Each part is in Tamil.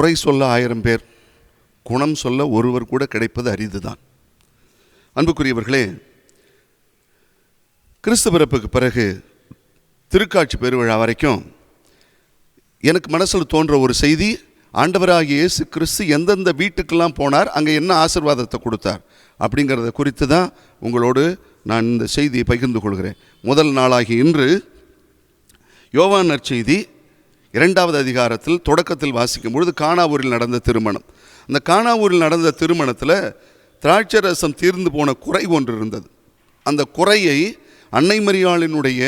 குறை சொல்ல 1000 பேர், குணம் சொல்ல ஒருவர் கூட கிடைப்பது அரிதுதான். அன்புக்குரியவர்களே, கிறிஸ்து பிறப்புக்கு பிறகு திருக்காட்சி பெருவிழா வரைக்கும் எனக்கு மனசில் தோன்ற ஒரு செய்தி, ஆண்டவராகிய இயேசு கிறிஸ்து எந்தெந்த வீட்டுக்கெல்லாம் போனார், அங்கே என்ன ஆசீர்வாதத்தை கொடுத்தார் அப்படிங்கிறத குறித்து தான் உங்களோடு நான் இந்த செய்தியை பகிர்ந்து கொள்கிறேன். முதல் நாளாகிய இன்று யோவான் நற்செய்தி 2வது அதிகாரத்தில் தொடக்கத்தில் வாசிக்கும் பொழுது கானாவூரில் நடந்த திருமணம். அந்த கானாவூரில் நடந்த திருமணத்தில் திராட்சை ரசம் தீர்ந்து போன குறை ஒன்று இருந்தது. அந்த குறையை அன்னை மரியாளினுடைய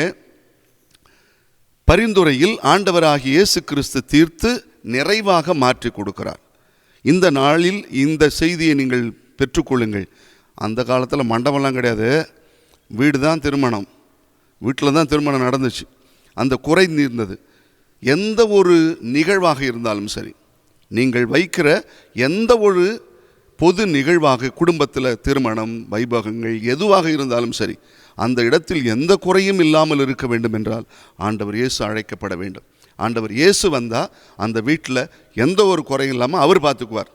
பரிந்துரையில் ஆண்டவராகிய இயேசு கிறிஸ்து தீர்த்து நிறைவாக மாற்றி கொடுக்கிறார். இந்த நாளில் இந்த செய்தியை நீங்கள் பெற்றுக்கொள்ளுங்கள். அந்த காலத்தில் மண்டபம்லாம் கிடையாது, வீடு தான் திருமணம், வீட்டில் தான் திருமணம் நடந்துச்சு. அந்த குறை தீர்ந்தது. எந்த ஒரு நிகழ்வாக இருந்தாலும் சரி, நீங்கள் வைக்கிற எந்த ஒரு பொது நிகழ்வாக, குடும்பத்தில் திருமணம், வைபவங்கள் எதுவாக இருந்தாலும் சரி, அந்த இடத்தில் எந்த குறையும் இல்லாமல் இருக்க வேண்டும் என்றால் ஆண்டவர் இயேசு அழைக்கப்பட வேண்டும். ஆண்டவர் இயேசு வந்தால் அந்த வீட்டில் எந்த ஒரு குறையும் இல்லாமல் அவர் பார்த்துக்குவார்.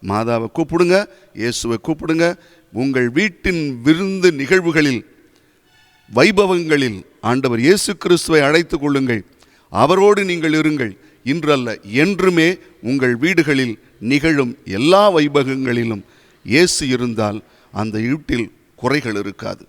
மாதாவை கூப்பிடுங்க, இயேசுவை கூப்பிடுங்க. உங்கள் வீட்டின் விருந்து நிகழ்வுகளில், வைபவங்களில் ஆண்டவர் இயேசு கிறிஸ்துவை அழைத்து கொள்ளுங்கள். அவரோடு நீங்கள் இருங்கள். இன்றல்ல, என்றுமே உங்கள் வீடுகளில் நிகழும் எல்லா வைபவங்களிலும் இயேசு இருந்தால் அந்த வீட்டில் குறைகள் இருக்காது.